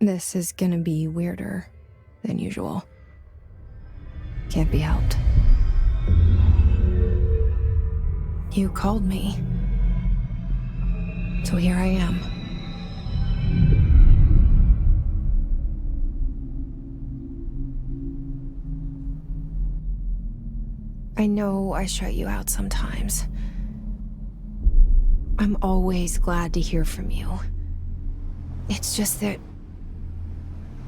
This is gonna be weirder than usual. Can't be helped. You called me. So here I am. I know I shut you out sometimes. I'm always glad to hear from you. It's just that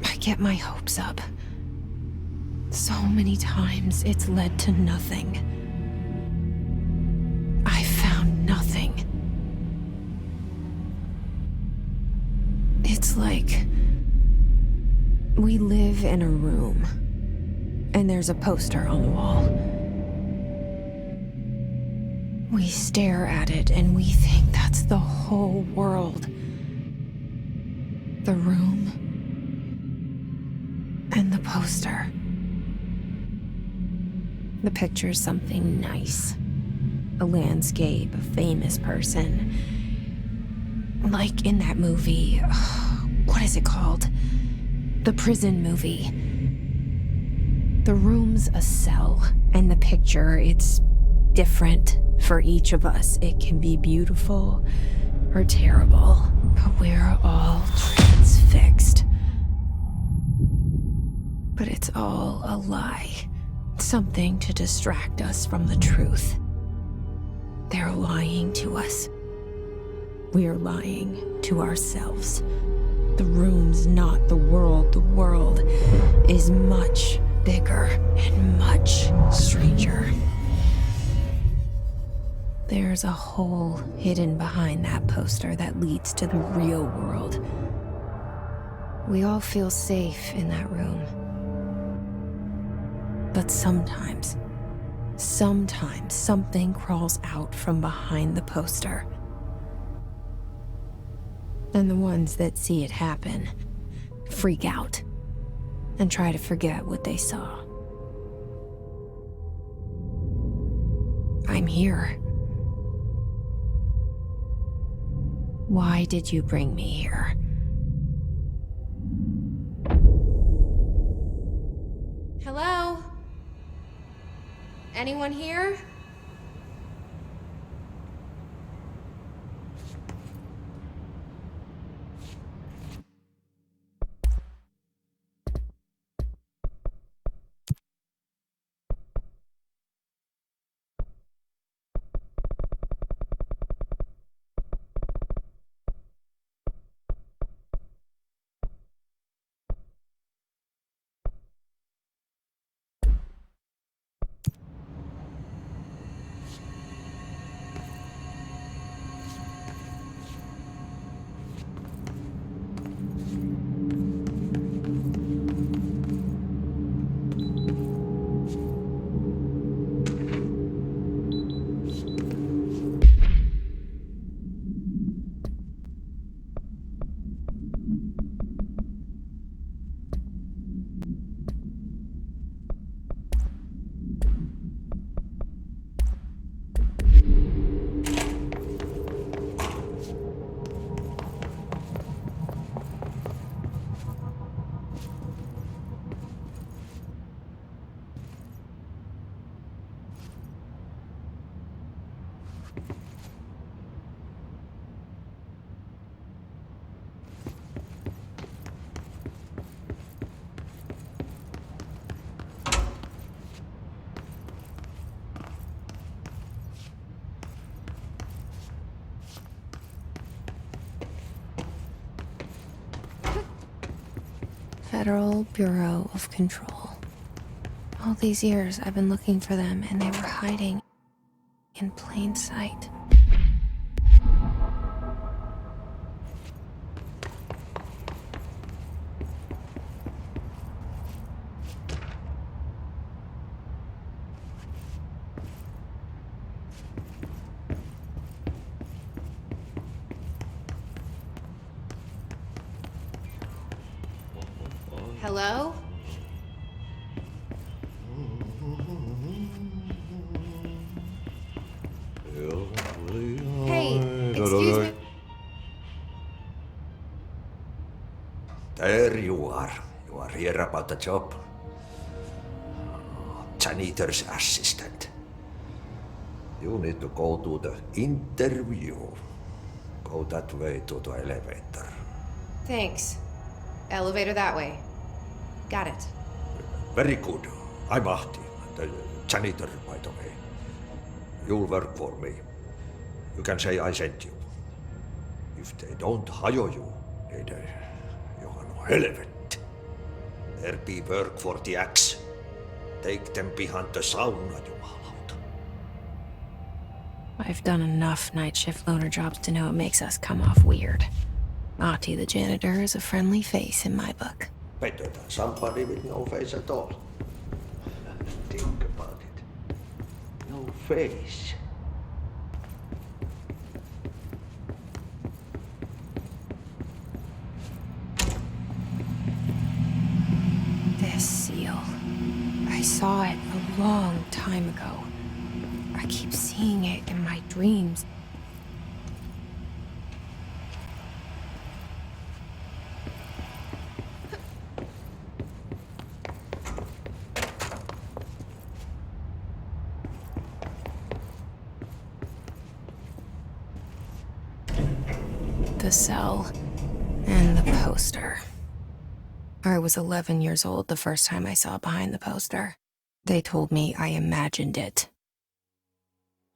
I get my hopes up. So many times it's led to nothing. I found nothing. It's like we live in a room and there's a poster on the wall. We stare at it and we think that's the whole world. The room and the poster. The picture's something nice. A landscape, a famous person. Like in that movie, what is it called? The prison movie. The room's a cell, and the picture, it's different for each of us. It can be beautiful or terrible, but we're all transfixed. But it's all a lie. Something to distract us from the truth. They're lying to us. We're lying to ourselves. The room's not the world. The world is much bigger and much stranger. There's a hole hidden behind that poster that leads to the real world. We all feel safe in that room. But sometimes something crawls out from behind the poster. And the ones that see it happen freak out and try to forget what they saw. I'm here. Why did you bring me here? Hello? Anyone here? Federal Bureau of Control. All these years I've been looking for them and they were hiding in plain sight. Hello? Hey, excuse me. There you are. You are here about the job. Janitor's assistant. You need to go to the interview. Go that way to the elevator. Thanks. Elevator that way. Got it. Very good. I'm Ahti, the janitor, by the way. You'll work for me. You can say I sent you. If they don't hire you, you are no helvet. There be work for the axe. Take them behind the sauna, jumalauta. I've done enough night shift loner jobs to know it makes us come off weird. Ahti the janitor is a friendly face in my book. Better than somebody with no face at all. Think about it. No face. This seal. I saw it a long time ago. I keep seeing it in my dreams. The cell and the poster. I was 11 years old the first time I saw behind the poster. They told me I imagined it.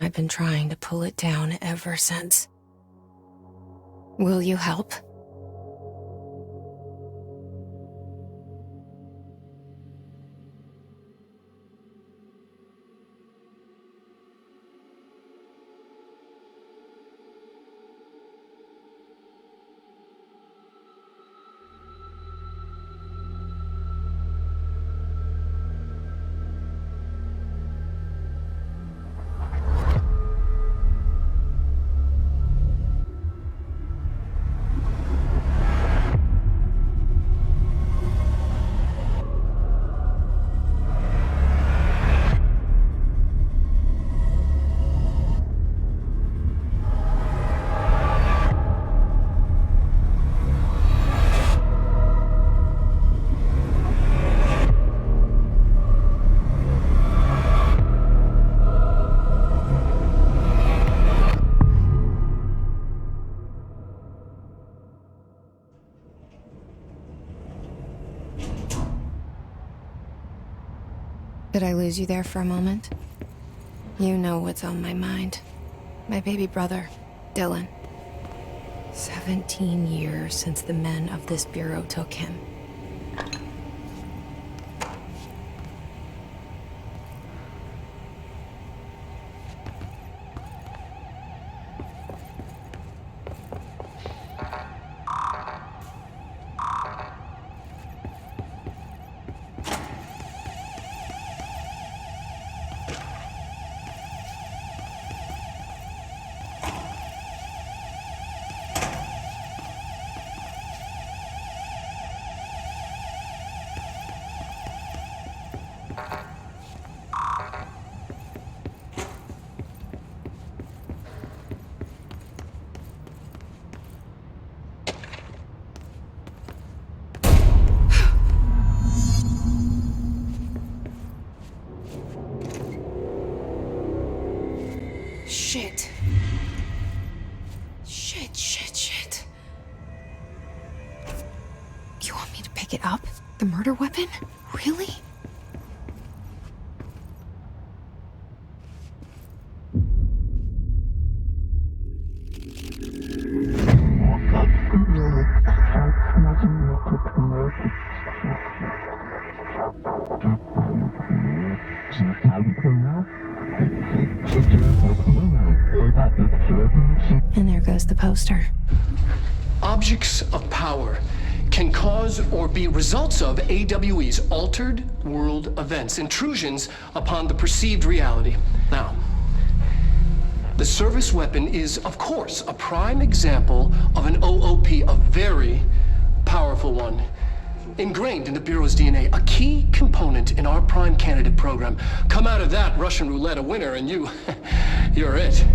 I've been trying to pull it down ever since. Will you help? Did I lose you there for a moment? You know what's on my mind. My baby brother, Dylan. 17 years since the men of this bureau took him. Shit. Shit. You want me to pick it up? The murder weapon? Really? And there goes the poster. Objects of power can cause or be results of AWE's altered world events, intrusions upon the perceived reality. Now, the service weapon is, of course, a prime example of an OOP, a very powerful one, ingrained in the Bureau's DNA, a key component in our prime candidate program. Come out of that Russian roulette a winner and you're it.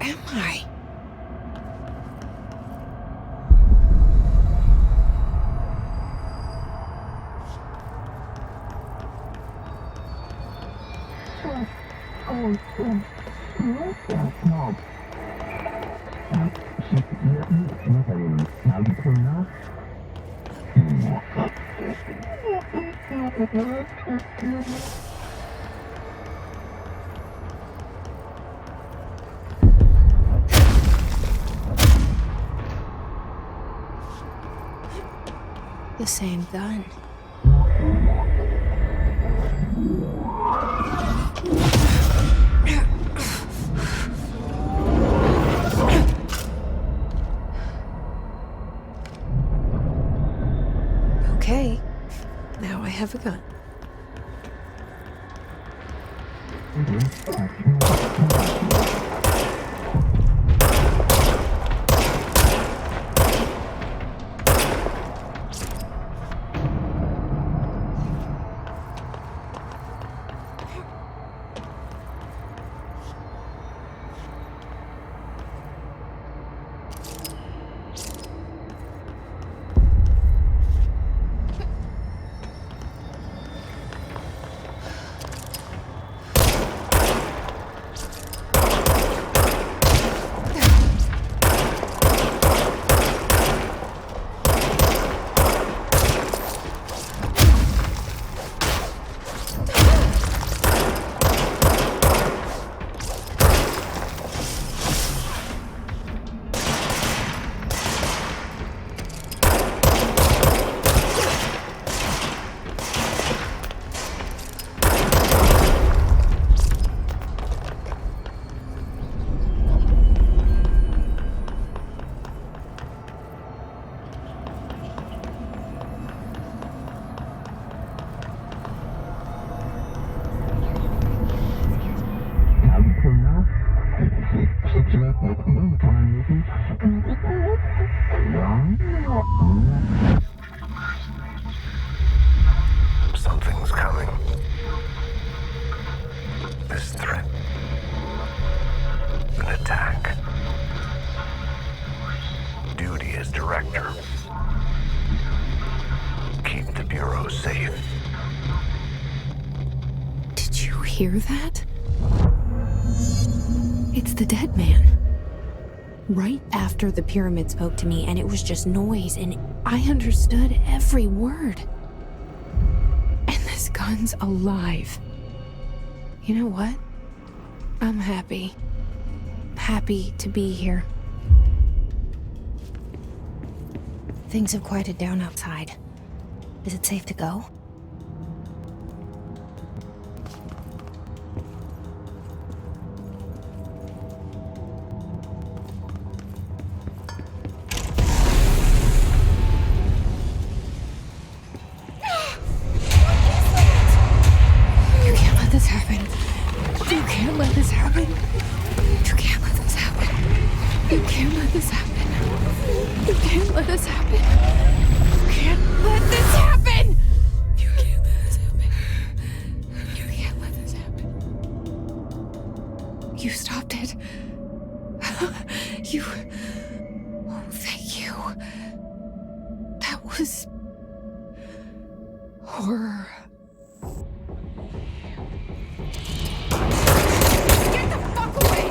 am I? The same gun. Okay, now I have a gun. Something's coming. This threat. An attack. Duty as director. Keep the Bureau safe. Did you hear that? It's the dead man. Right after the pyramid spoke to me, and it was just noise, and I understood every word. And this gun's alive. You know what? I'm happy. Happy to be here. Things have quieted down outside. Is it safe to go? You can't let this happen. You can't let this happen. You can't let this happen. You can't let this happen. You can't let this happen. You can't let this happen. You can't let this happen. You can't let this happen. You stopped it. You. Oh, thank you. That was horror. Get the fuck away!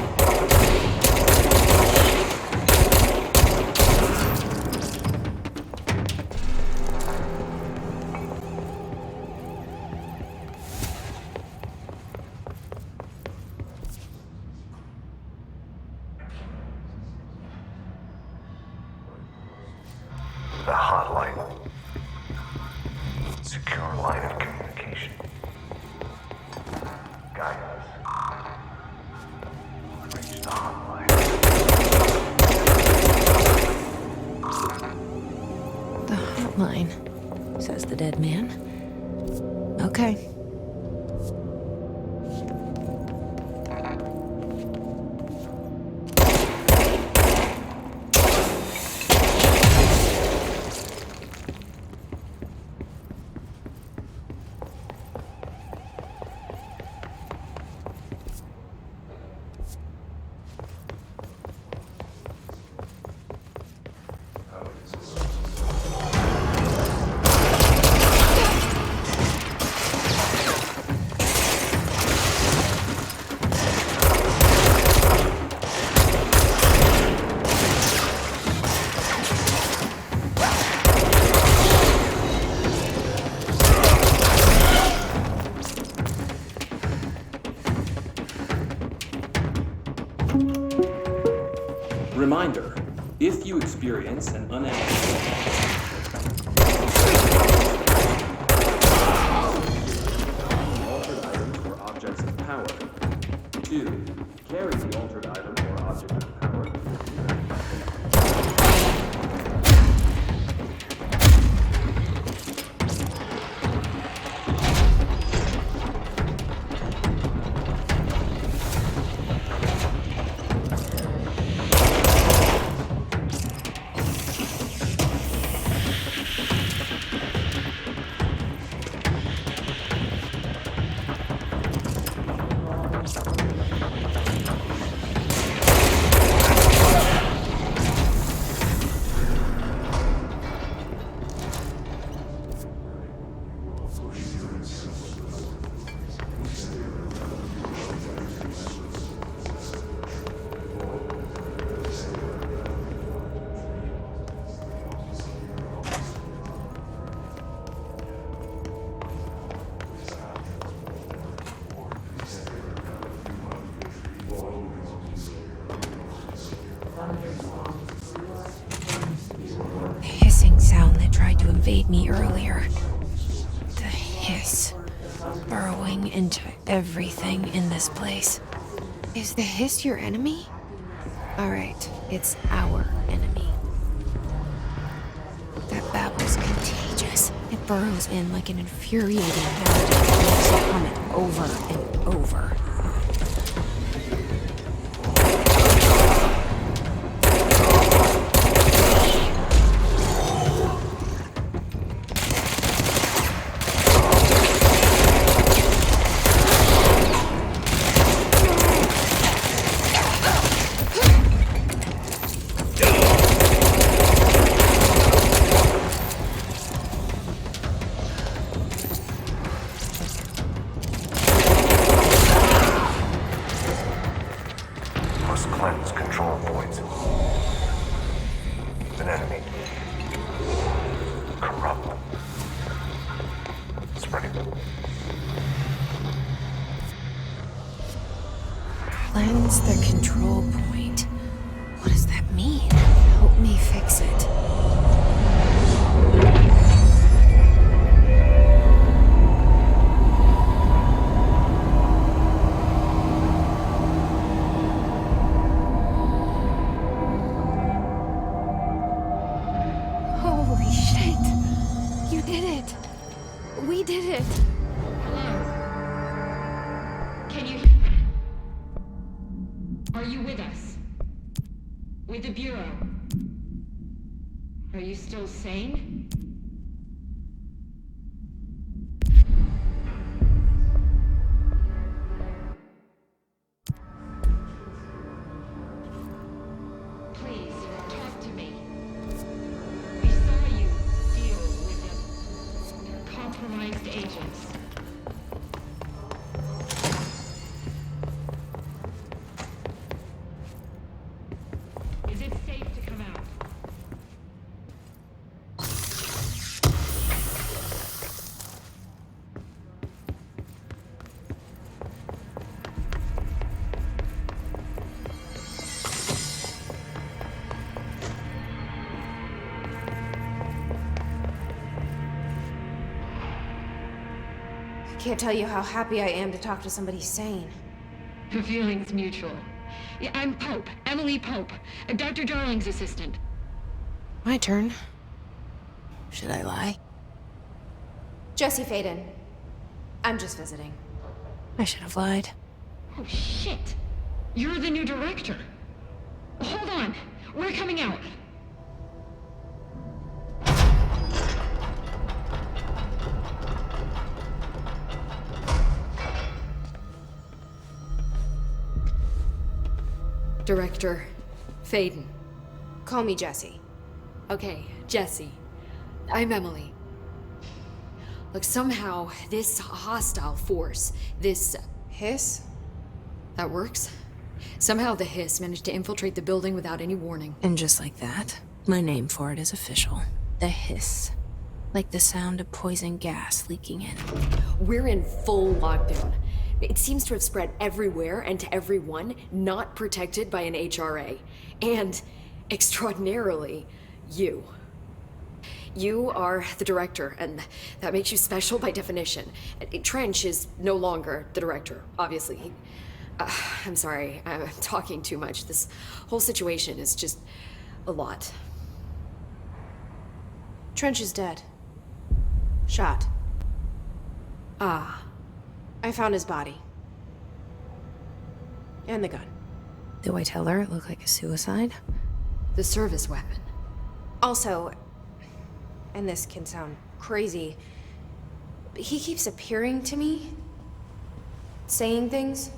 The hotline. Secure line of communication. Guidance. Reach the hotline. The hotline, says the dead man. Okay. Reminder, if you experience an unanticipated altered items or objects of power. 2. Carry the altered item or object of power. Invade me earlier. The hiss burrowing into everything in this place. Is the hiss your enemy? Alright, it's our enemy. That babble's contagious. It burrows in like an infuriating habit that makes you hum it over and over. Cleanse control points. An enemy. Corrupt. Spreading. Cleanse the control point. What does that mean? Help me fix it. We did it! Hello? Can you... Are you with us? With the Bureau? Are you still sane? Please, talk to me. We saw you deal with the compromised agents. Is it safe to come out? I can't tell you how happy I am to talk to somebody sane. The feeling's mutual. Yeah, I'm Pope, Emily Pope, Dr. Darling's assistant. My turn. Should I lie? Jesse Faden. I'm just visiting. I should have lied. Oh, shit. You're the new director. Hold on. We're coming out. Director Faden. Call me Jesse. Okay, Jesse. I'm Emily. Look, somehow this hostile force, this... Hiss? That works? Somehow the hiss managed to infiltrate the building without any warning. And just like that, my name for it is official. The hiss. Like the sound of poison gas leaking in. We're in full lockdown. It seems to have spread everywhere and to everyone not protected by an HRA. And, extraordinarily, you. You are the director, and that makes you special by definition. Trench is no longer the director, obviously. I'm sorry, I'm talking too much. This whole situation is just a lot. Trench is dead. Shot. Ah. I found his body. And the gun. Do I tell her it looked like a suicide? The service weapon. Also, and this can sound crazy, but he keeps appearing to me, saying things.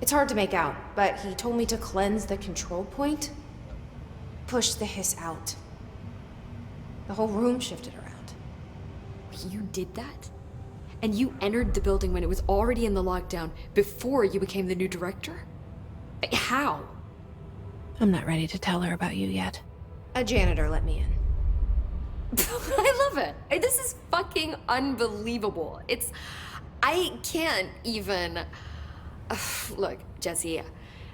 It's hard to make out, but he told me to cleanse the control point, push the hiss out. The whole room shifted around. You did that? And you entered the building when it was already in the lockdown before you became the new director? How? I'm not ready to tell her about you yet. A janitor let me in. I love it. This is fucking unbelievable. I can't even... Look, Jesse,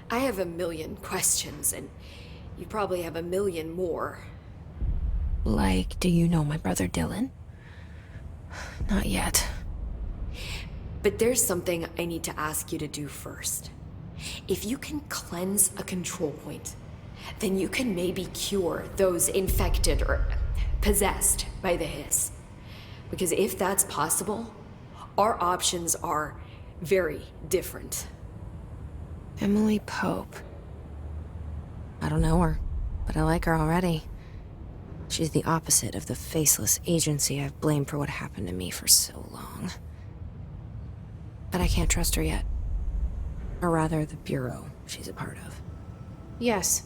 I have a million questions, and you probably have a million more. Like, do you know my brother Dylan? Not yet. But there's something I need to ask you to do first. If you can cleanse a control point, then you can maybe cure those infected or possessed by the hiss. Because if that's possible, our options are very different. Emily Pope. I don't know her, but I like her already. She's the opposite of the faceless agency I've blamed for what happened to me for so long. But I can't trust her yet. Or rather, the bureau she's a part of. Yes.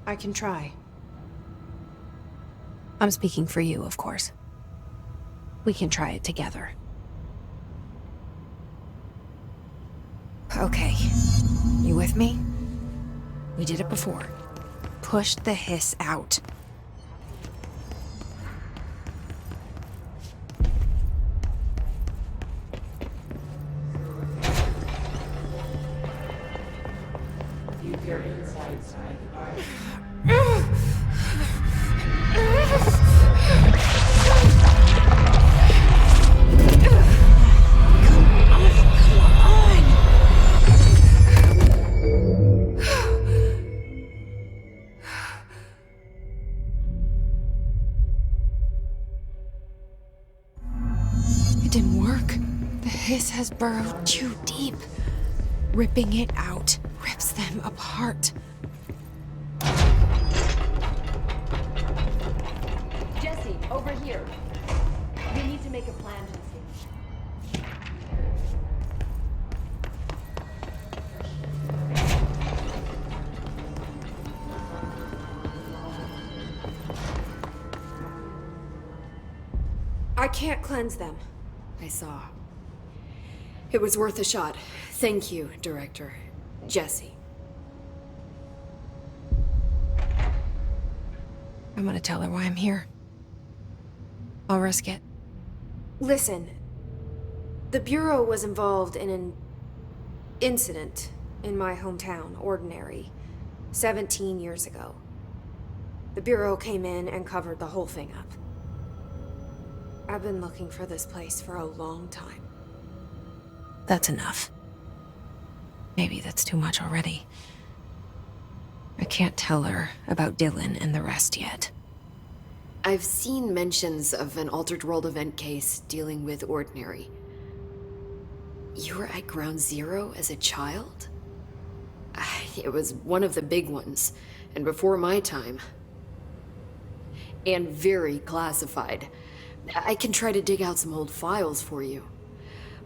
I can try. I'm speaking for you, of course. We can try it together. Okay. You with me? We did it before. Push the hiss out. It didn't work. The hiss has burrowed too deep. Ripping it out rips them apart. Jesse, over here. We need to make a plan, Jesse. I can't cleanse them. I saw. It was worth a shot. Thank you, Director. Jesse. I'm gonna tell her why I'm here. I'll risk it. Listen. The Bureau was involved in an incident in my hometown, Ordinary, 17 years ago. The Bureau came in and covered the whole thing up. I've been looking for this place for a long time. That's enough. Maybe that's too much already. I can't tell her about Dylan and the rest yet. I've seen mentions of an Altered World event case dealing with Ordinary. You were at Ground Zero as a child? It was one of the big ones, and before my time. And very classified. I can try to dig out some old files for you.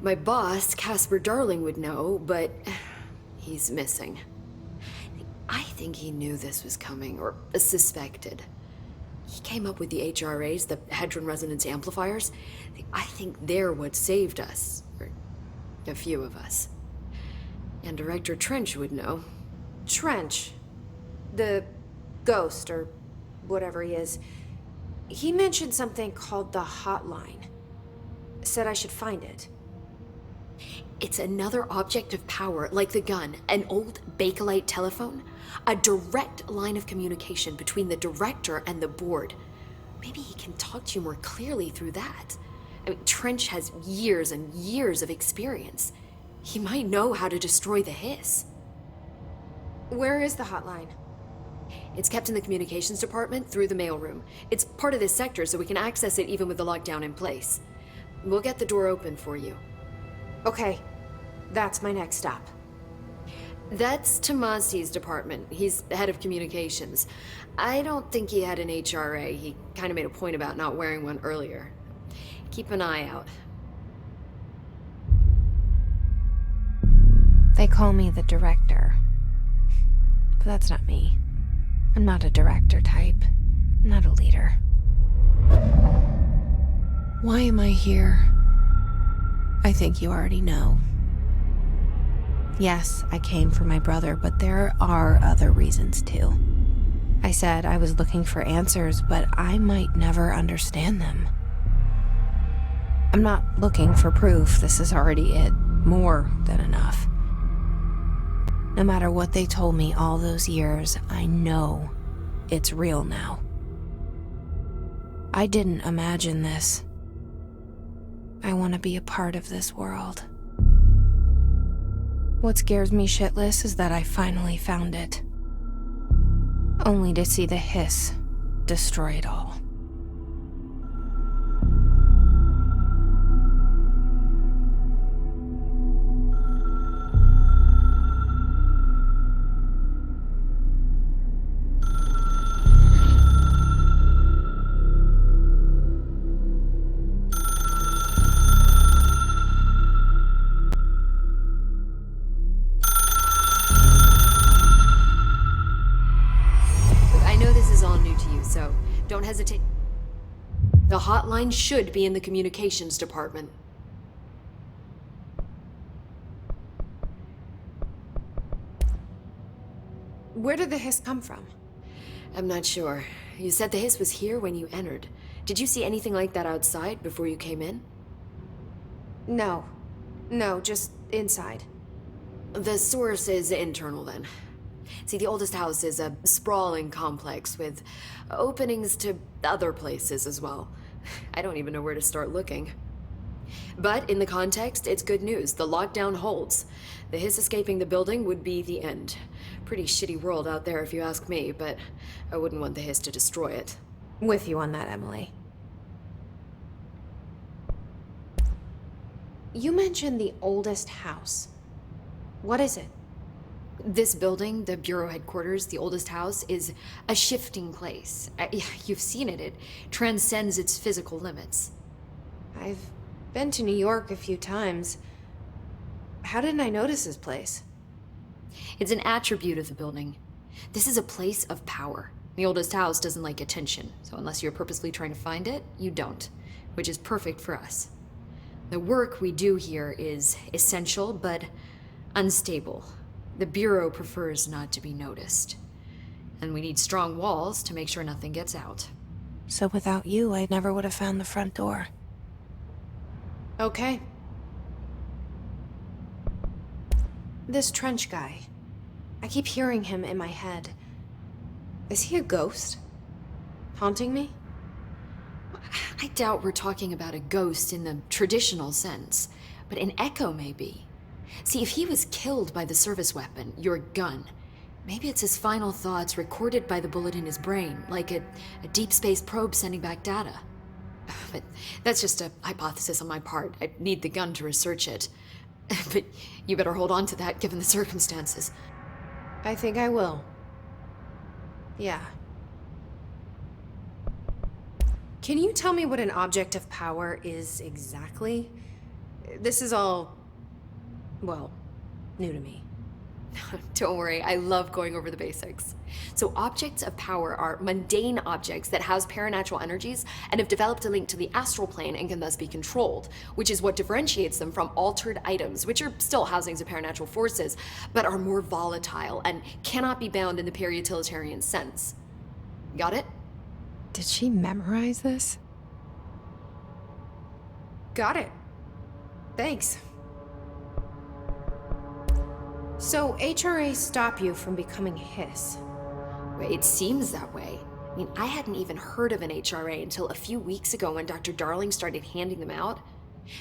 My boss, Casper Darling, would know, but he's missing. I think he knew this was coming, or suspected. He came up with the HRAs, the Hadron Resonance Amplifiers. I think they're what saved us, or a few of us. And Director Trench would know. Trench? The ghost, or whatever he is. He mentioned something called the Hotline. said I should find it. It's another object of power, like the gun, an old Bakelite telephone, a direct line of communication between the director and the board. Maybe he can talk to you more clearly through that. I mean, Trench has years and years of experience. He might know how to destroy the hiss. Where is the hotline? It's kept in the communications department through the mailroom. It's part of this sector, so we can access it even with the lockdown in place. We'll get the door open for you. Okay, that's my next stop. That's Tomasi's department. He's head of communications. I don't think he had an HRA. He kind of made a point about not wearing one earlier. Keep an eye out. They call me the director. But that's not me. I'm not a director type. I'm not a leader. Why am I here? I think you already know. Yes, I came for my brother, but there are other reasons too. I said I was looking for answers, but I might never understand them. I'm not looking for proof. This is already it. More than enough. No matter what they told me all those years, I know it's real now. I didn't imagine this. I want to be a part of this world. What scares me shitless is that I finally found it. Only to see the hiss destroy it all. So don't hesitate. The hotline should be in the communications department. Where did the hiss come from? I'm not sure. You said the hiss was here when you entered. Did you see anything like that outside before you came in? No. No, just inside. The source is internal then. See, the oldest house is a sprawling complex with openings to other places as well. I don't even know where to start looking. But in the context, it's good news. The lockdown holds. The hiss escaping the building would be the end. Pretty shitty world out there if you ask me, but I wouldn't want the hiss to destroy it. With you on that, Emily. You mentioned the oldest house. What is it? This building, the Bureau headquarters, the oldest house, is a shifting place. You've seen it. It transcends its physical limits. I've been to New York a few times. How didn't I notice this place? It's an attribute of the building. This is a place of power. The oldest house doesn't like attention, so unless you're purposely trying to find it, you don't, which is perfect for us. The work we do here is essential, but unstable. The Bureau prefers not to be noticed. And we need strong walls to make sure nothing gets out. So without you, I never would have found the front door. Okay. This Trench guy. I keep hearing him in my head. Is he a ghost? Haunting me? I doubt we're talking about a ghost in the traditional sense, but an echo maybe. See, if he was killed by the service weapon, your gun, maybe it's his final thoughts recorded by the bullet in his brain, like a deep space probe sending back data. But that's just a hypothesis on my part. I need the gun to research it. But you better hold on to that given the circumstances. I think I will. Yeah. Can you tell me what an object of power is exactly? This is all, well, new to me. Don't worry, I love going over the basics. So objects of power are mundane objects that house paranatural energies and have developed a link to the astral plane and can thus be controlled, which is what differentiates them from altered items, which are still housings of paranatural forces, but are more volatile and cannot be bound in the pure utilitarian sense. Got it? Did she memorize this? Got it. Thanks. So, HRA stop you from becoming Hiss? It seems that way. I mean, I hadn't even heard of an HRA until a few weeks ago when Dr. Darling started handing them out.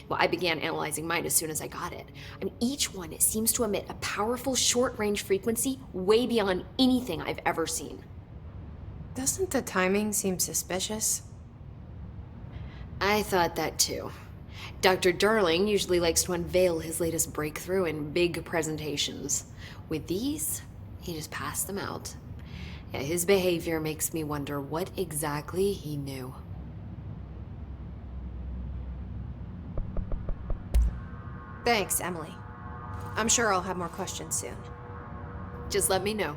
Well, I began analyzing mine as soon as I got it. I mean, each one seems to emit a powerful short-range frequency way beyond anything I've ever seen. Doesn't the timing seem suspicious? I thought that too. Dr. Darling usually likes to unveil his latest breakthrough in big presentations. With these, he just passed them out. Yeah, his behavior makes me wonder what exactly he knew. Thanks, Emily. I'm sure I'll have more questions soon. Just let me know.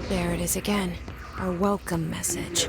There it is again. Our welcome message.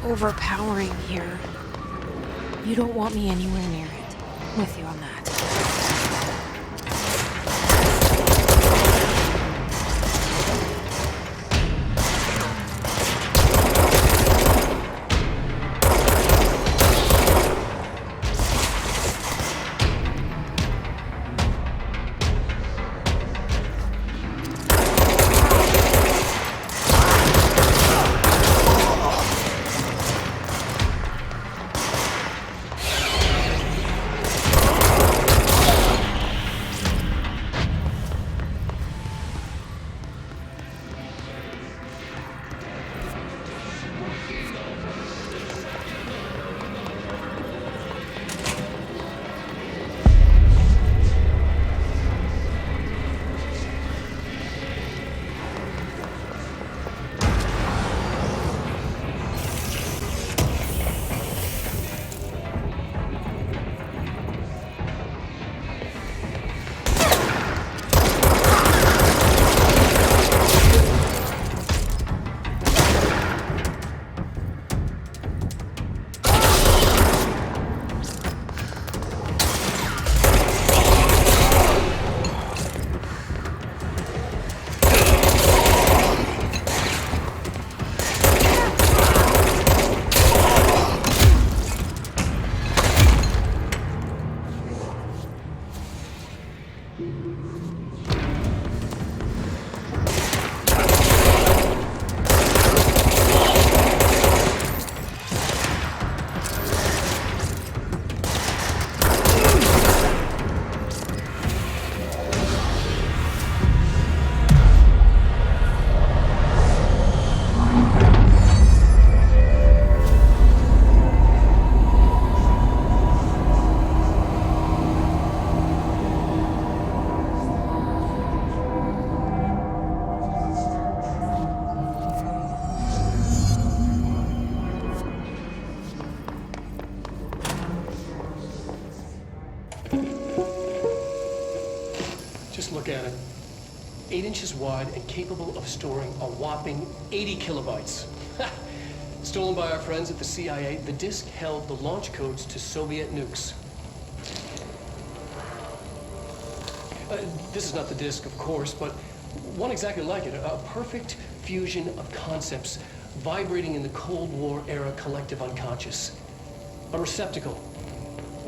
Overpowering here. You don't want me anywhere near it. With you on that. at it. 8 inches wide and capable of storing a whopping 80 kilobytes. Stolen by our friends at the CIA, the disk held the launch codes to Soviet nukes. This is not the disk, of course, but one exactly like it. A perfect fusion of concepts vibrating in the Cold War era collective unconscious. A receptacle.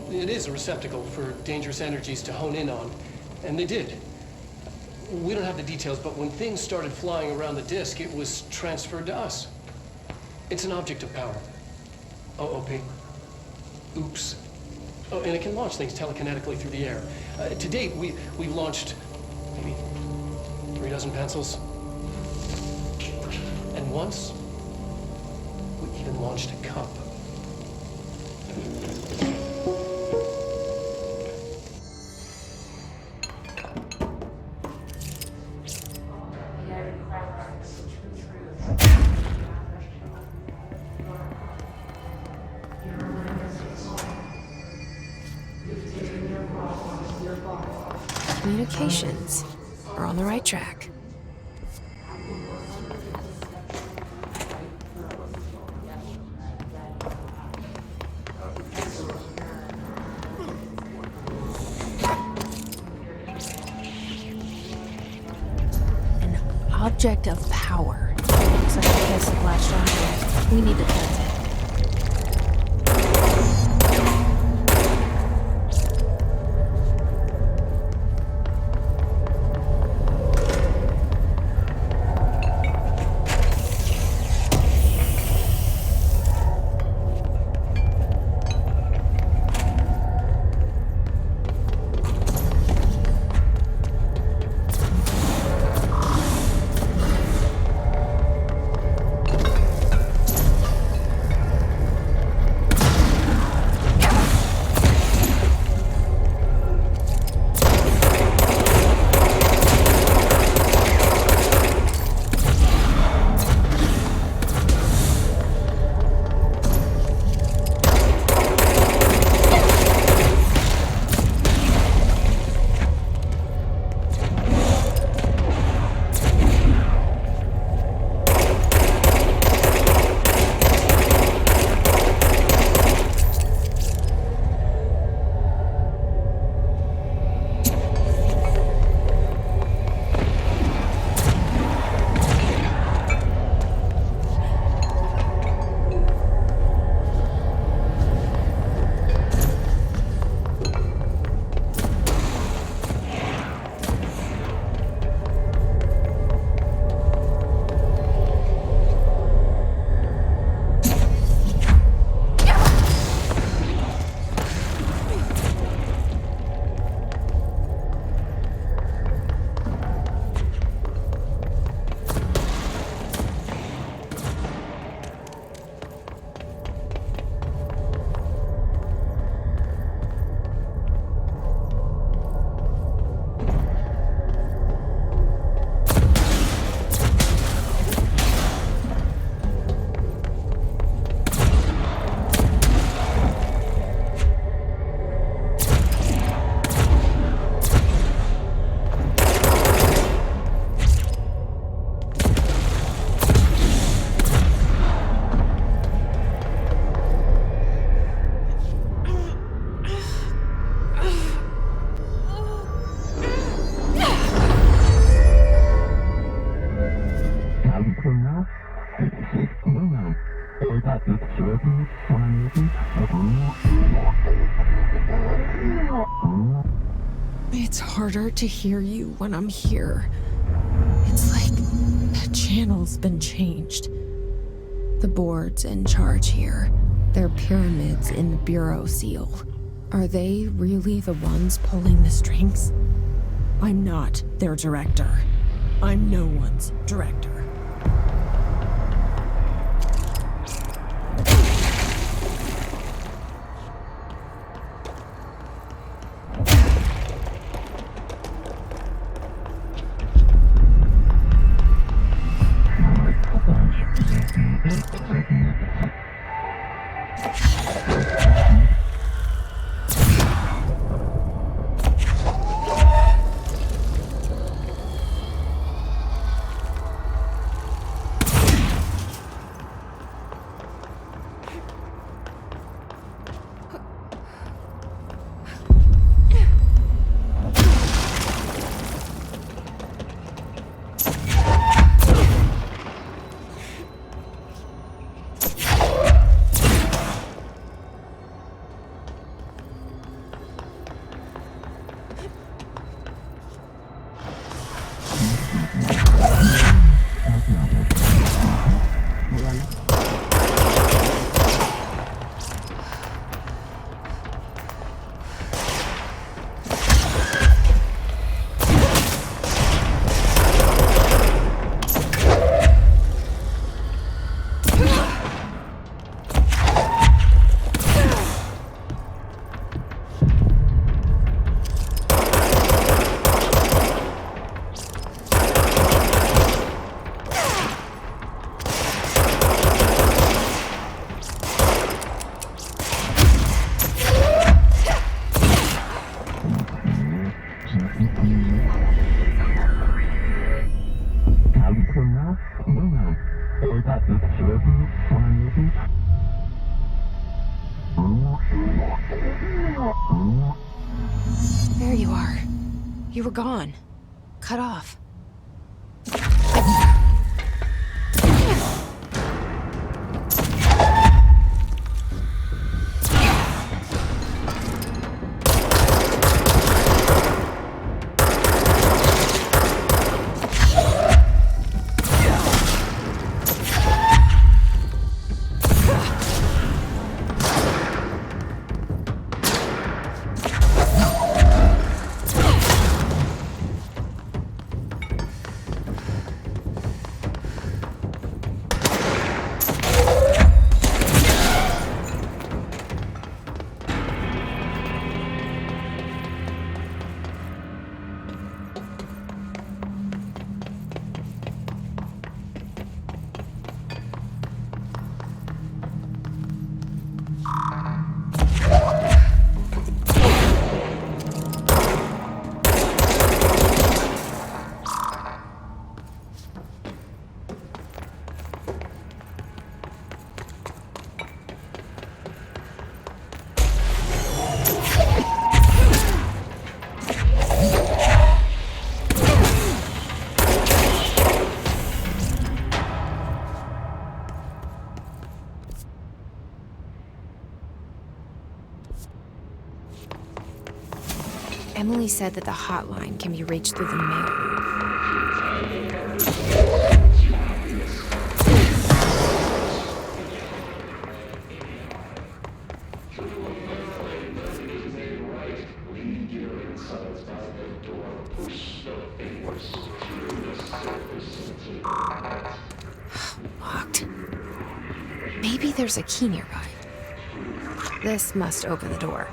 It is a receptacle for dangerous energies to hone in on, and they did. We don't have the details, but when things started flying around the disk, it was transferred to us. It's an object of power. OOP. Oops. Oh, and it can launch things telekinetically through the air. To date, we've launched maybe 3 dozen pencils. And once, we even launched a cup. Communications are on the right track. An object of power. Looks like the case latched onto it. We need to cleanse it. It's harder to hear you when I'm here. It's like the channel's been changed. The board's in charge here. They're pyramids in the Bureau seal. Are they really the ones pulling the strings? I'm not their director. I'm no one's director. There you are. You were gone. Cut off. Emily said that the hotline can be reached through the mail room. Locked. Maybe there's a key nearby. This must open the door.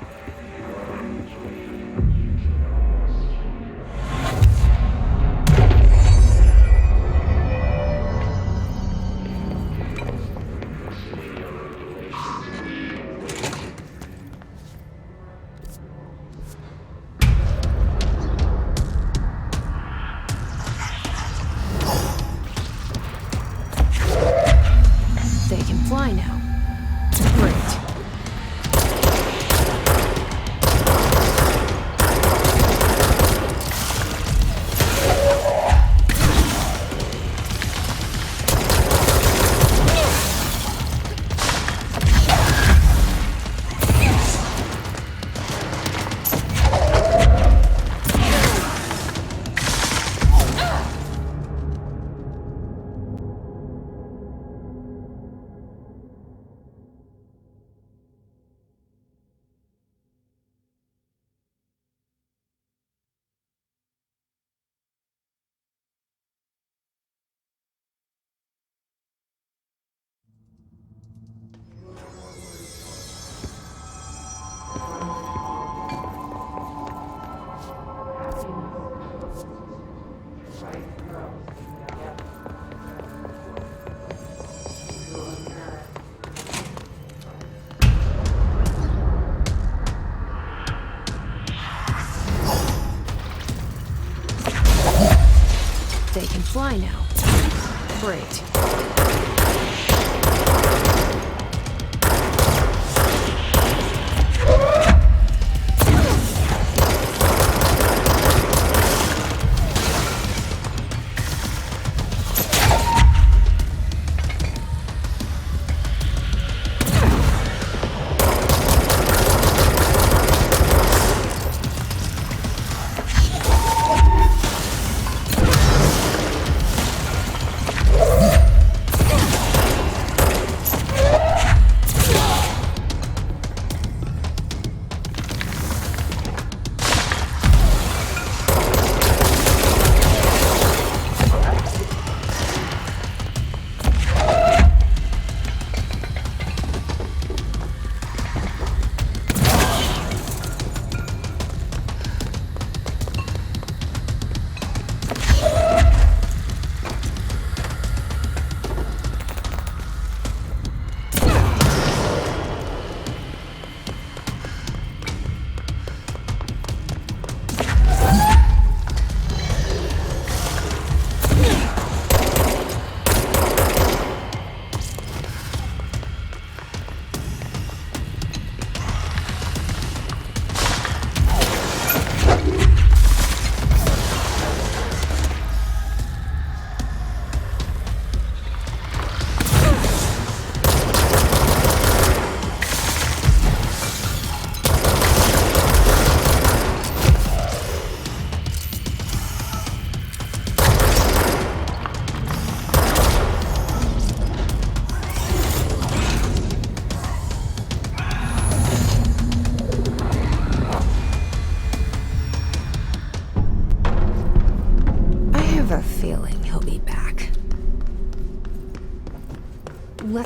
They can fly now. Great. They can fly now. Great.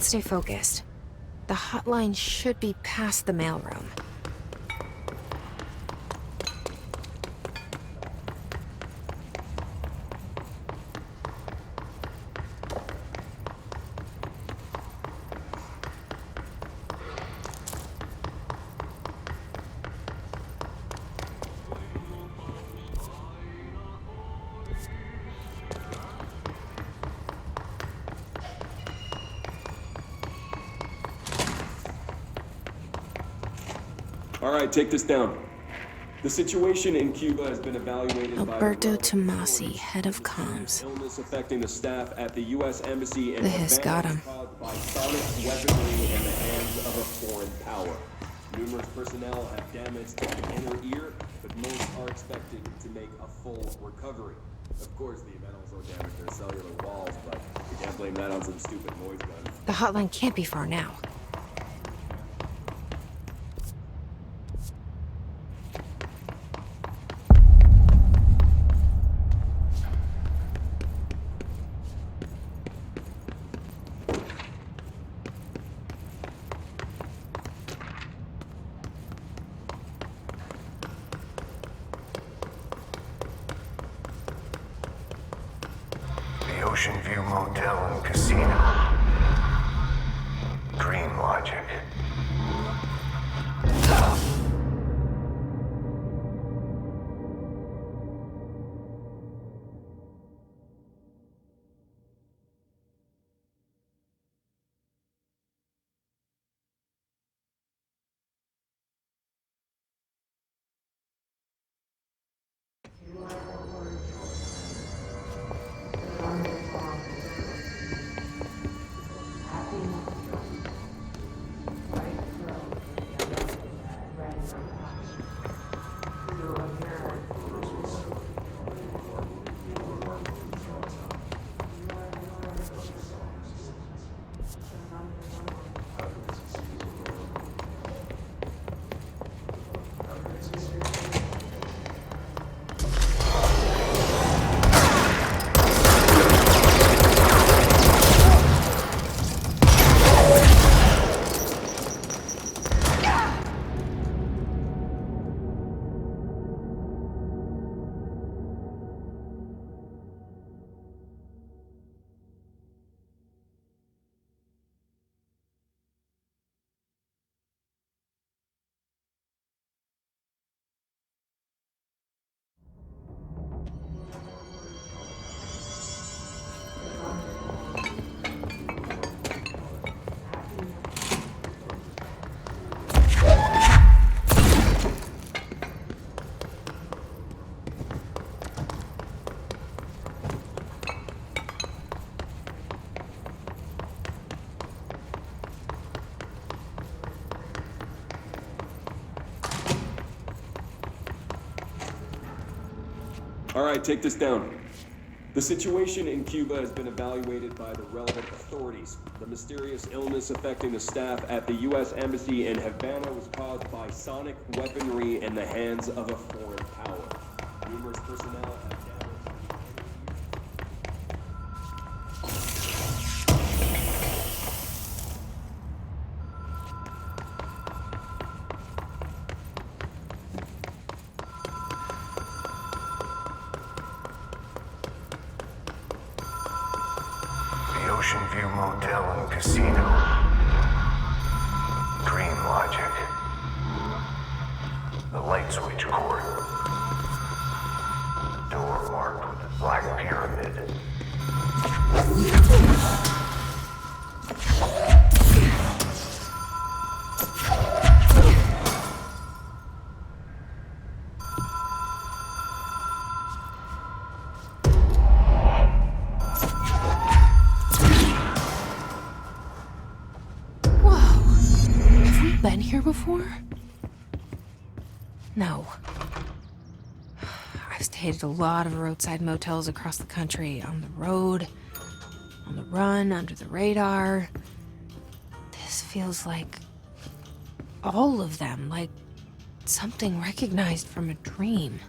Let's stay focused. The hotline should be past the mailroom. All right, take this down. The situation in Cuba has been evaluated Alberto by Tomasi, head of comms. illness affecting the staff at the U.S. Embassy in This got him. caused by sonic weaponry in the hands of a foreign power. Numerous personnel have damage to the inner ear, but most are expected to make a full recovery. Of course, the event also damaged their cellular walls, but you can't blame that on some stupid noise gun. The hotline can't be far now. The Ocean View Motel and Casino. Dream logic. All right, take this down. The situation in Cuba has been evaluated by the relevant authorities. The mysterious illness affecting the staff at the U.S. Embassy in Havana was caused by sonic weaponry in the hands of a foreign power. Numerous personnel have damaged. The Ocean View Motel and Casino. Dream logic. The light switch cord. Door marked with a black pyramid. Whoa. Have we been here before? No. I've stayed at a lot of roadside motels across the country, on the road, on the run, under the radar. This feels like all of them, like something recognized from a dream.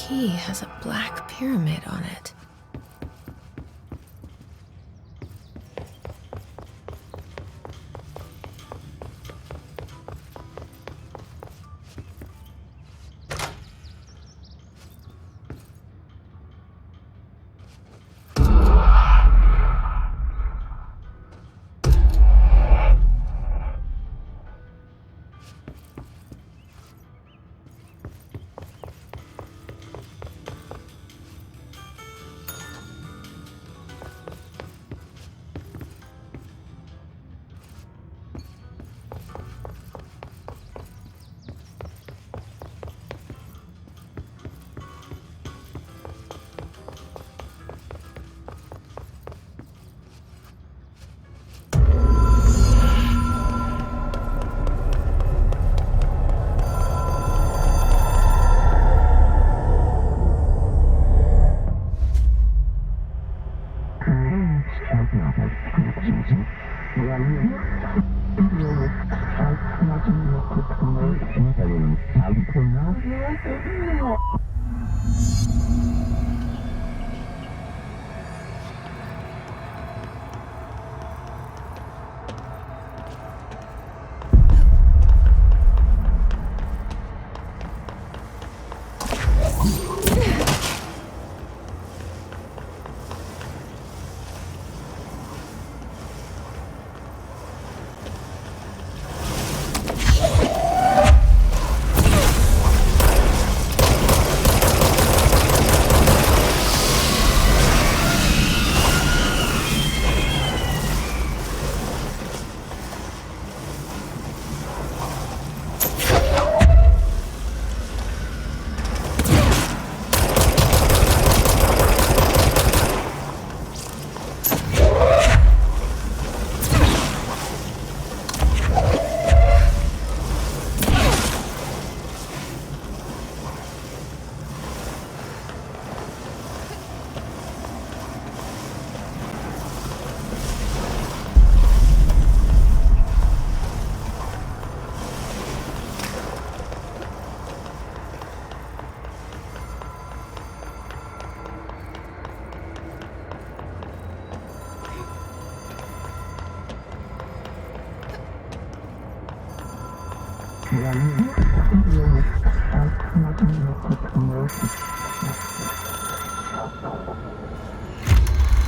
key has a black pyramid on it.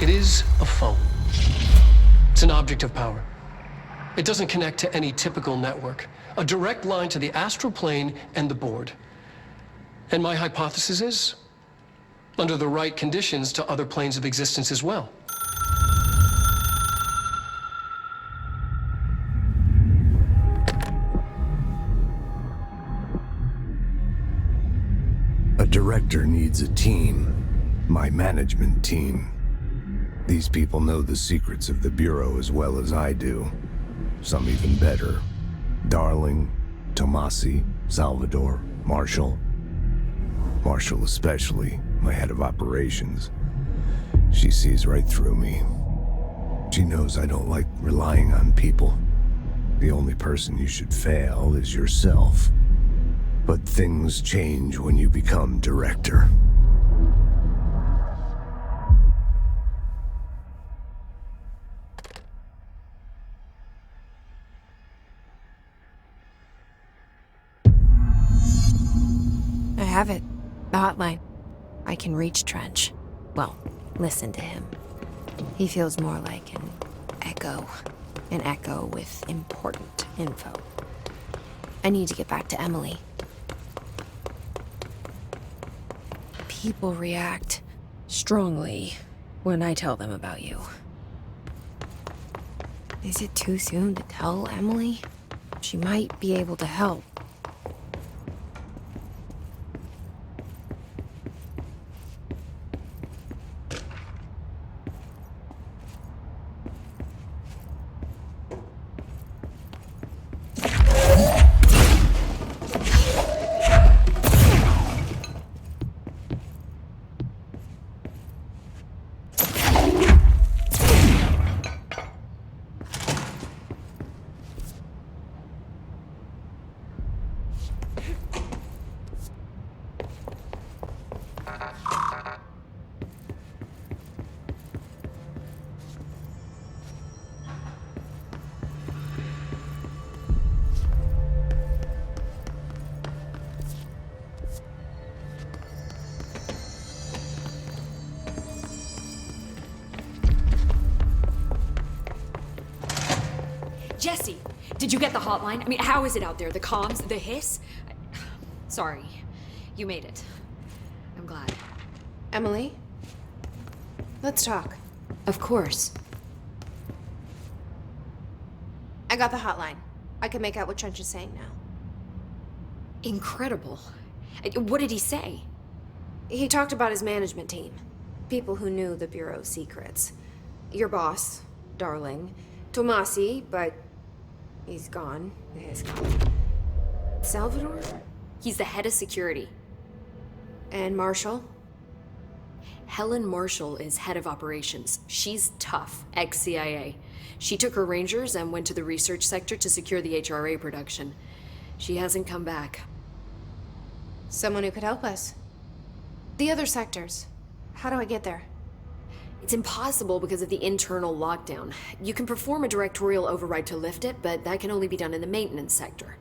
It is a phone. It's an object of power. It doesn't connect to any typical network. A direct line to the astral plane and the board. And my hypothesis is, under the right conditions, to other planes of existence as well. A director needs a team. My management team. These people know the secrets of the Bureau as well as I do. Some even better. Darling, Tomasi, Salvador, Marshall. Marshall especially, my head of operations. She sees right through me. She knows I don't like relying on people. The only person you should fail is yourself. But things change when you become director. I have it. The hotline. I can reach Trench. Well, listen to him. He feels more like an echo. An echo with important info. I need to get back to Emily. People react strongly when I tell them about you. Is it too soon to tell Emily? She might be able to help. Jesse, did you get the hotline? I mean, how is it out there? The comms, the hiss? Sorry, you made it. I'm glad. Emily? Let's talk. Of course. I got the hotline. I can make out what Trench is saying now. Incredible. What did he say? He talked about his management team. People who knew the Bureau's secrets. Your boss, Darling. Tomasi, but he's gone. His gone. Salvador? He's the head of security. And Marshall? Helen Marshall is head of operations. She's tough, ex-CIA. She took her Rangers and went to the research sector to secure the HRA production. She hasn't come back. Someone who could help us. The other sectors. How do I get there? It's impossible because of the internal lockdown. You can perform a directorial override to lift it, but that can only be done in the maintenance sector.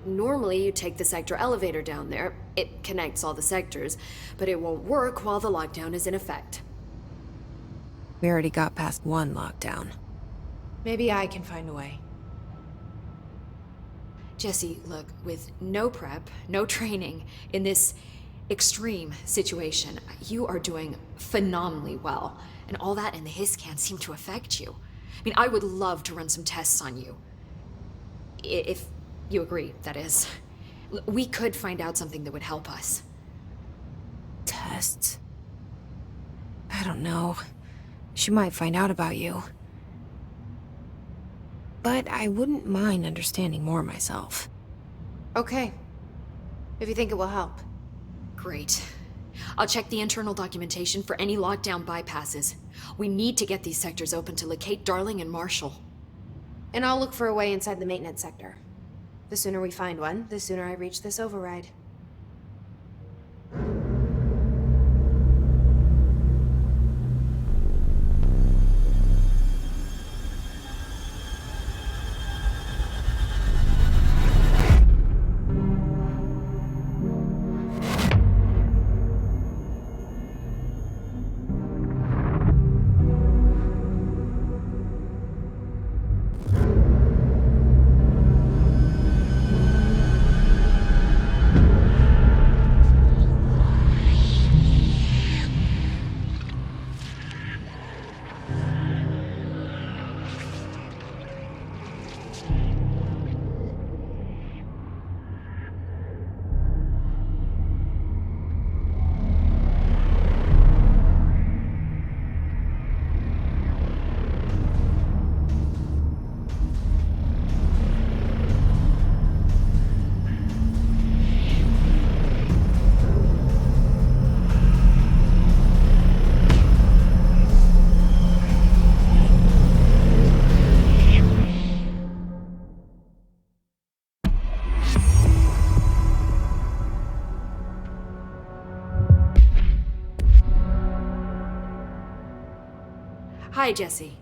Normally, you take the sector elevator down there. It connects all the sectors, but it won't work while the lockdown is in effect. We already got past one lockdown. Maybe I can find a way. Jesse, look, with no prep, no training, in this extreme situation, you are doing phenomenally well. And all that and the hiss can't seem to affect you. I mean, I would love to run some tests on you. If you agree, that is. We could find out something that would help us. Tests? I don't know. She might find out about you. But I wouldn't mind understanding more myself. Okay. If you think it will help. Great. I'll check the internal documentation for any lockdown bypasses. We need to get these sectors open to locate Darling and Marshall. And I'll look for a way inside the maintenance sector. The sooner we find one, the sooner I reach this override. Hi, Jesse.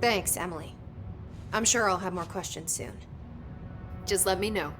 Thanks, Emily. I'm sure I'll have more questions soon. Just let me know.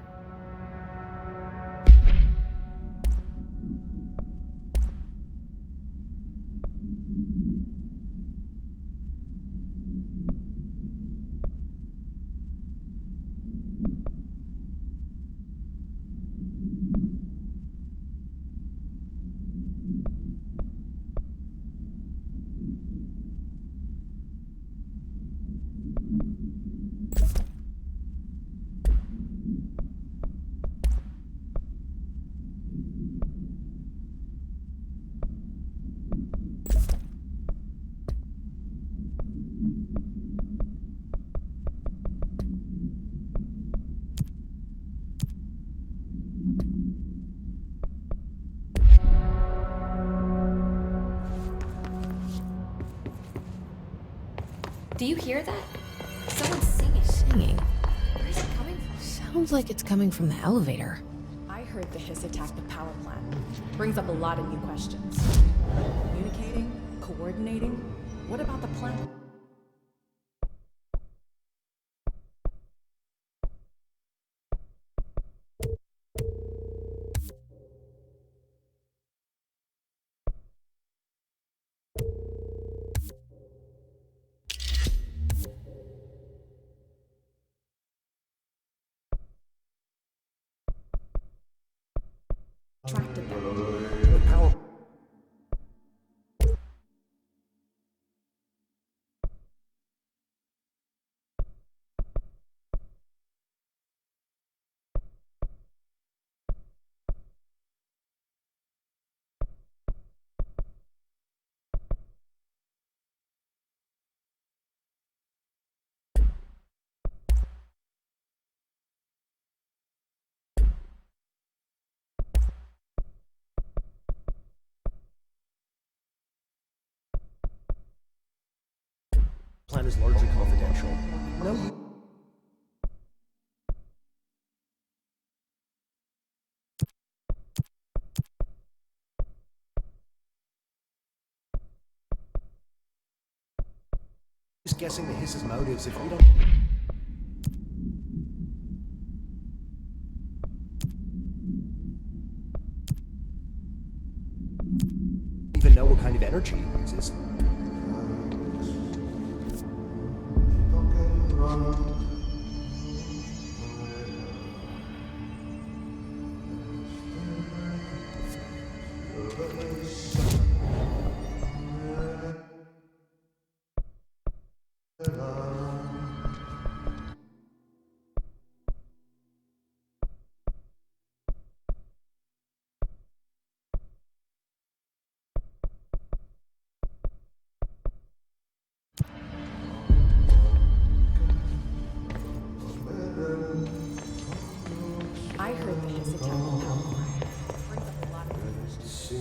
Do you hear that? Someone's singing. Singing? Where is it coming from? Sounds like it's coming from the elevator. I heard the hiss attacked the power plant. Brings up a lot of new questions. Communicating? Coordinating? What about the planet? Plan is largely confidential. No, you... Just guessing the Hiss's motives if we don't... even know what kind of energy he uses. I heard the Hiss attack the power plant. Brings up a lot of questions.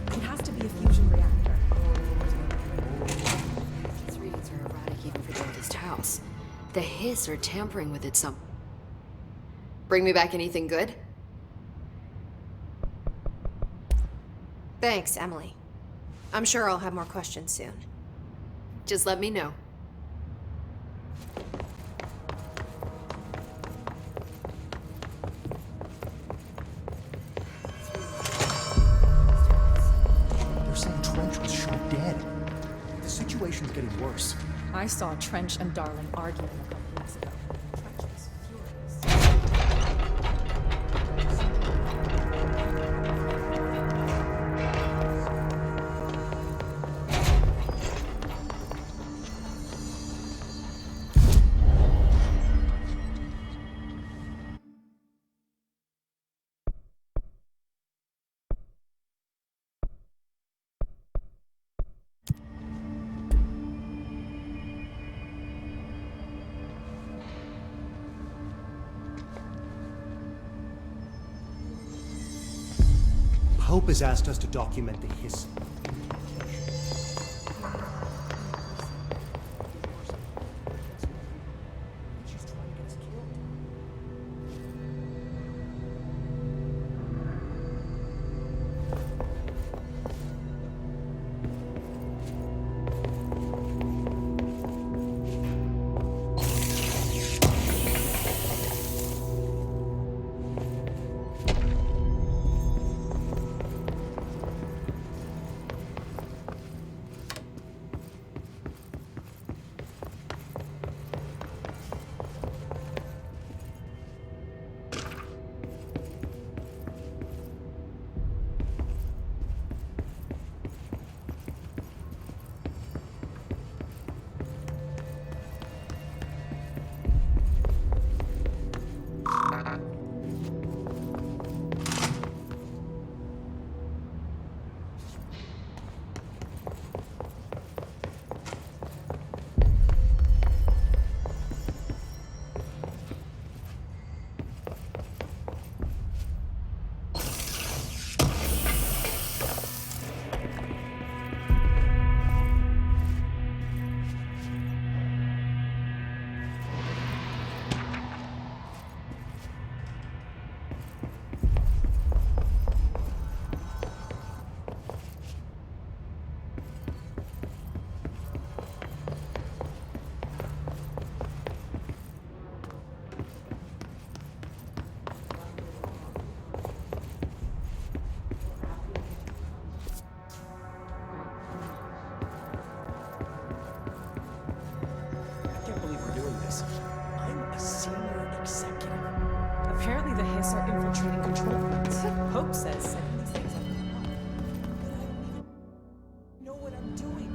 It has to be a fusion reactor. These readings are erratic even for the oldest house. The Hiss are tampering with it some... Bring me back anything good? Thanks, Emily. I'm sure I'll have more questions soon. Just let me know. They're saying Trench was shot dead. The situation's getting worse. I saw Trench and Darling arguing a couple weeks ago. Trench was furious. Hope has asked us to document the Hiss. She's trying to get us killed. I'm a senior executive. Apparently the Hiss are infiltrating control points. Hope says setting these things up will help. But I don't even know what I'm doing.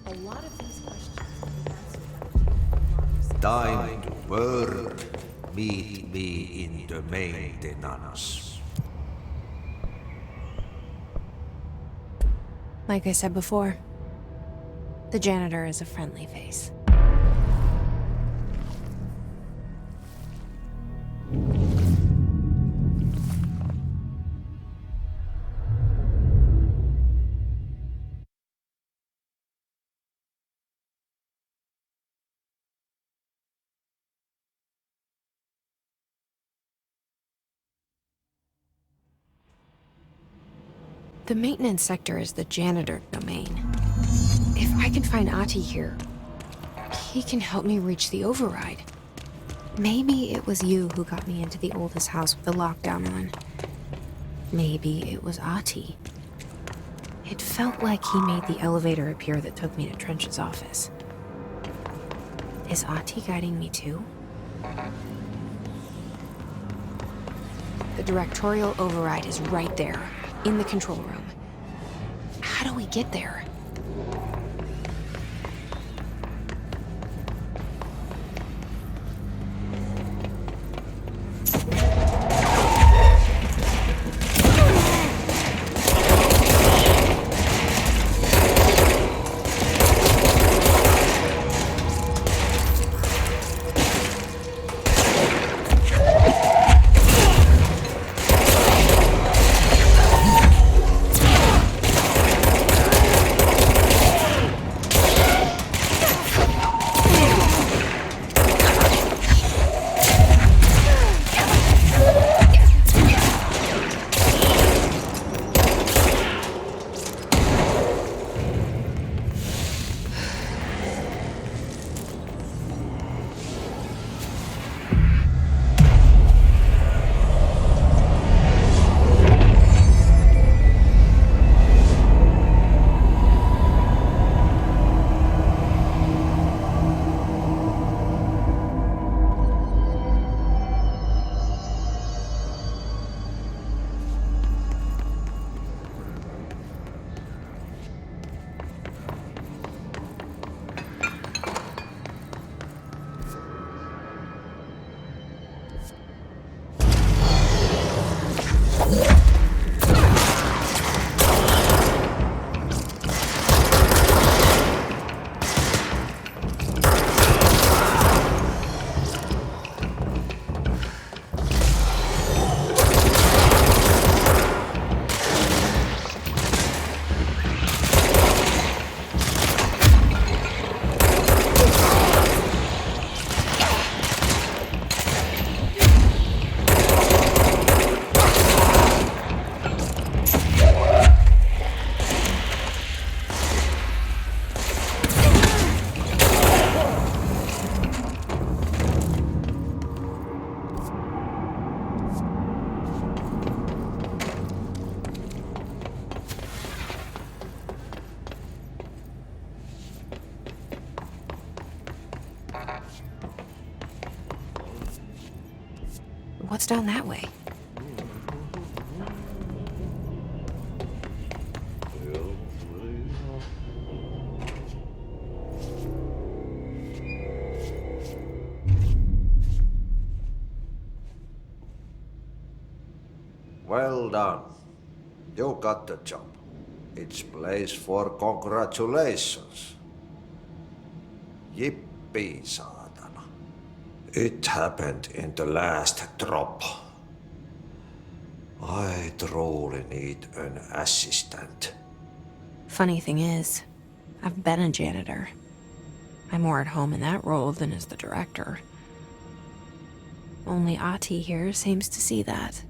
A lot of these questions will be answered by the Time to work. Meet me in the maintenance. Like I said before, the janitor is a friendly face. The maintenance sector is the janitor domain. If I can find Ahti here, he can help me reach the override. Maybe it was you who got me into the oldest house with the lockdown on. Maybe it was Ahti. It felt like he made the elevator appear that took me to Trench's office. Is Ahti guiding me too? The directorial override is right there, in the control room. How do we get there? What's down that way? Well done. You got the job. It's place for congratulations. Yippee, saatana. It happened in the last drop. I truly need an assistant. Funny thing is, I've been a janitor. I'm more at home in that role than as the director. Only Ati here seems to see that.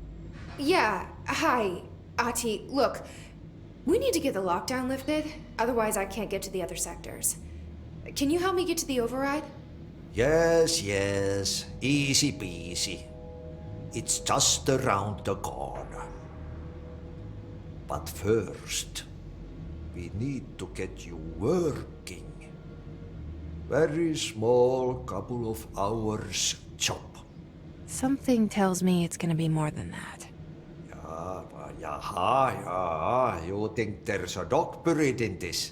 Yeah, hi, Ati. Look, we need to get the lockdown lifted, otherwise I can't get to the other sectors. Can you help me get to the override? Yes, easy peasy. It's just around the corner. But first, we need to get you working. Very small, couple of hours job. Something tells me it's gonna be more than that. Yeah, you think there's a dog buried in this?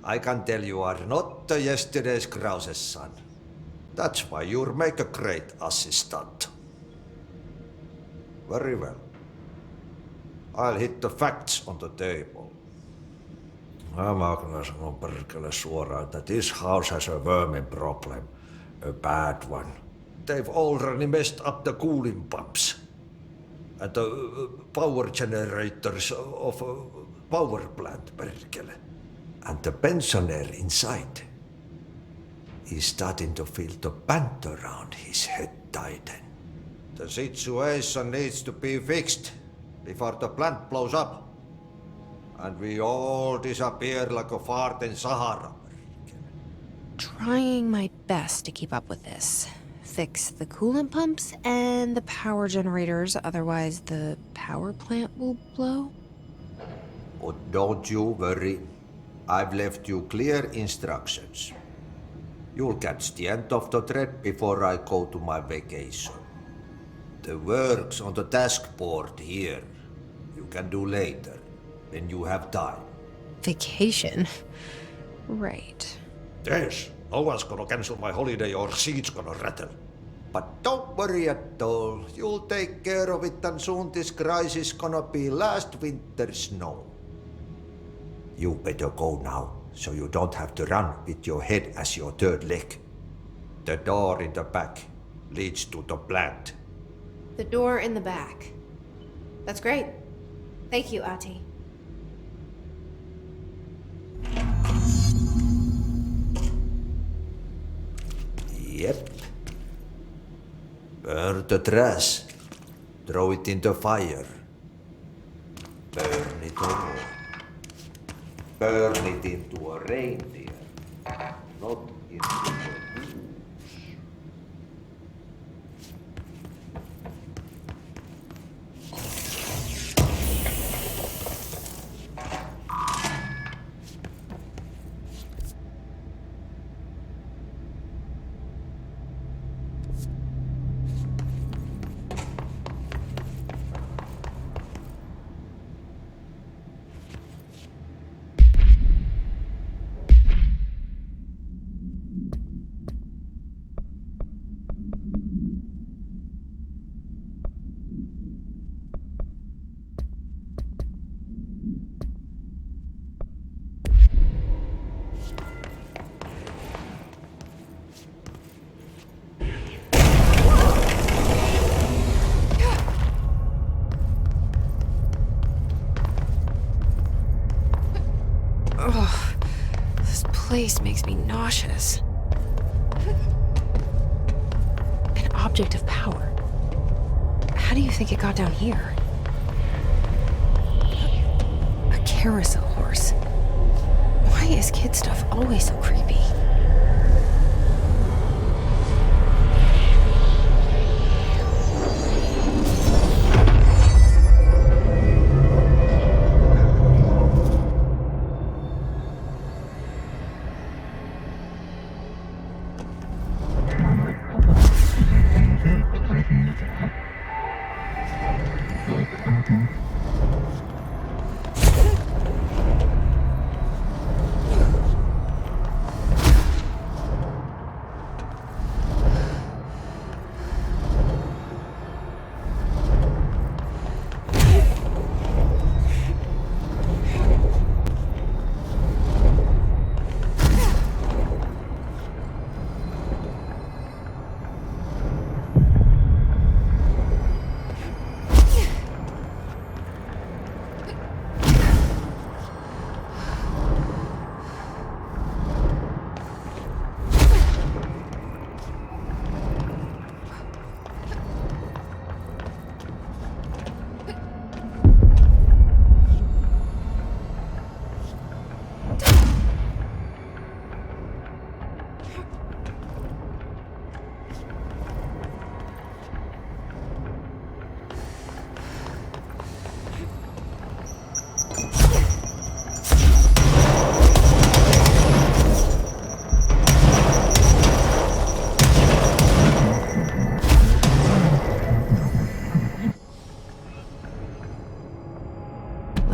I can tell you are not yesterday's Krause's son. That's why you'll make a great assistant. Very well. I'll hit the facts on the table. Mä kyllä sanon perkele suoraan, that this house has a vermin problem. A bad one. They've already messed up the cooling pumps. And the power generators of a power plant, perkele. And the pensioner inside is starting to feel the band around his head tighten. The situation needs to be fixed before the plant blows up. And we all disappear like a fart in Sahara. Trying my best to keep up with this. Fix the coolant pumps and the power generators, otherwise the power plant will blow. But don't you worry. I've left you clear instructions. You'll catch the end of the thread before I go to my vacation. The work's on the task board here. You can do later, when you have time. Vacation? Right. Yes, no one's gonna cancel my holiday or seat's gonna rattle. But don't worry at all. You'll take care of it and soon this crisis gonna be last winter's snow. You better go now, so you don't have to run with your head as your third leg. The door in the back leads to the plant. The door in the back. That's great. Thank you, Ati. Yep. Burn the trash. Throw it in the fire. Burn it all. Burn it into a reindeer, not into a goose. Place makes me nauseous. An object of power. How do you think it got down here? A carousel horse. Why is kid stuff always so creepy?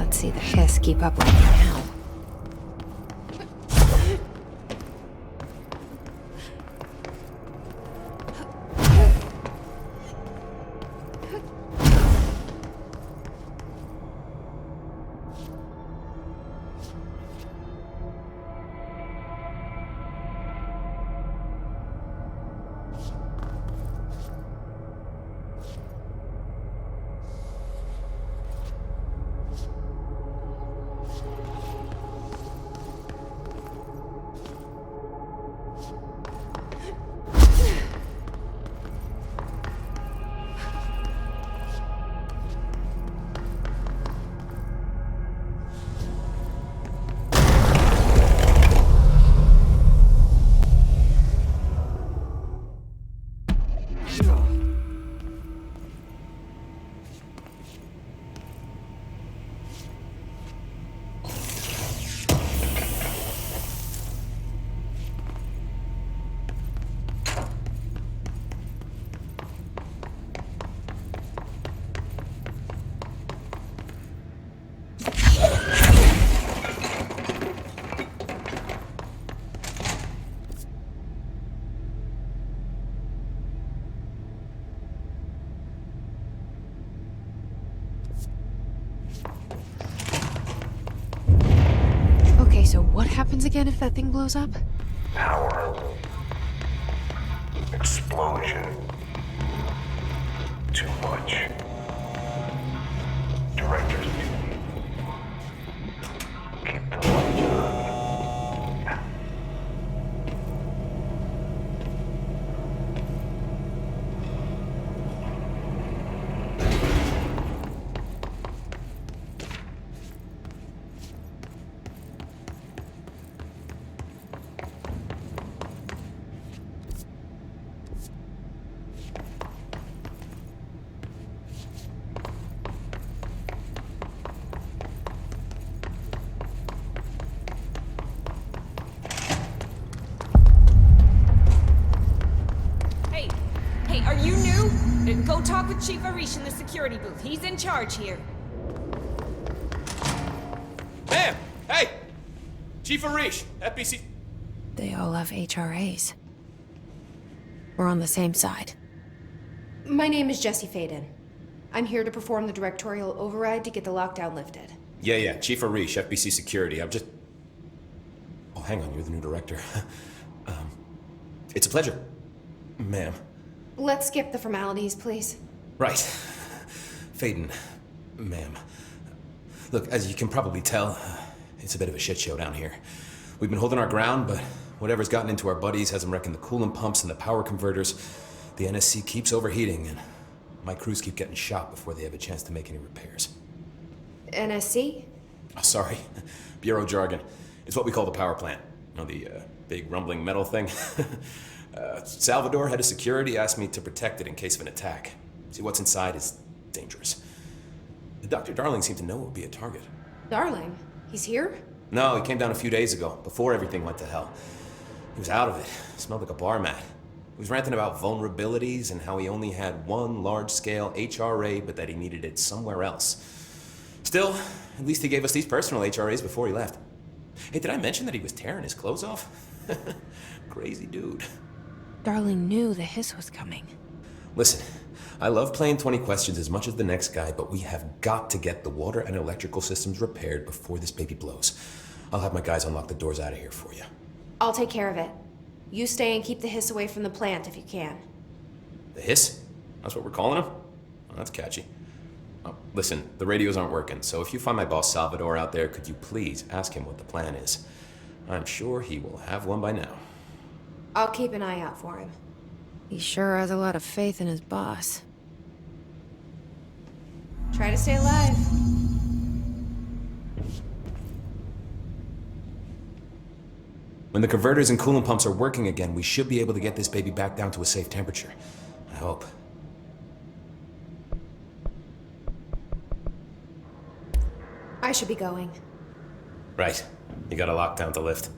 Let's see the hiss keep up with me now. So what happens again if that thing blows up? Power. Explosion. Too much. Director's duty. Keep the lights on. Hey, are you new? Go talk with Chief Arish in the security booth. He's in charge here. Ma'am! Hey! Chief Arish, FBC... They all have HRAs. We're on the same side. My name is Jesse Faden. I'm here to perform the directorial override to get the lockdown lifted. Yeah, Chief Arish, FBC Security. I'm just... Oh, hang on, you're the new director. It's a pleasure, ma'am. Let's skip the formalities, please. Right. Faden, ma'am. Look, as you can probably tell, it's a bit of a shit show down here. We've been holding our ground, but whatever's gotten into our buddies has them wrecking the coolant pumps and the power converters. The NSC keeps overheating, and my crews keep getting shot before they have a chance to make any repairs. NSC? Oh, sorry. Bureau jargon. It's what we call the power plant. You know, the big rumbling metal thing? Salvador, head of security, asked me to protect it in case of an attack. See, what's inside is dangerous. Dr. Darling seemed to know it would be a target. Darling? He's here? No, he came down a few days ago, before everything went to hell. He was out of it. Smelled like a bar mat. He was ranting about vulnerabilities and how he only had one large-scale HRA, but that he needed it somewhere else. Still, at least he gave us these personal HRAs before he left. Hey, did I mention that he was tearing his clothes off? Crazy dude. Darling knew the hiss was coming. Listen, I love playing 20 questions as much as the next guy, but we have got to get the water and electrical systems repaired before this baby blows. I'll have my guys unlock the doors out of here for you. I'll take care of it. You stay and keep the hiss away from the plant if you can. The hiss? That's what we're calling him? Oh, that's catchy. Oh, listen, the radios aren't working, so if you find my boss Salvador out there, could you please ask him what the plan is? I'm sure he will have one by now. I'll keep an eye out for him. He sure has a lot of faith in his boss. Try to stay alive. When the converters and coolant pumps are working again, we should be able to get this baby back down to a safe temperature. I hope. I should be going. Right. You got a lockdown to lift.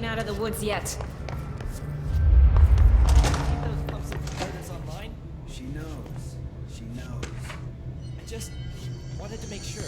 out of the woods yet. She knows. She knows. I just wanted to make sure.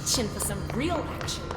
itching for some real action.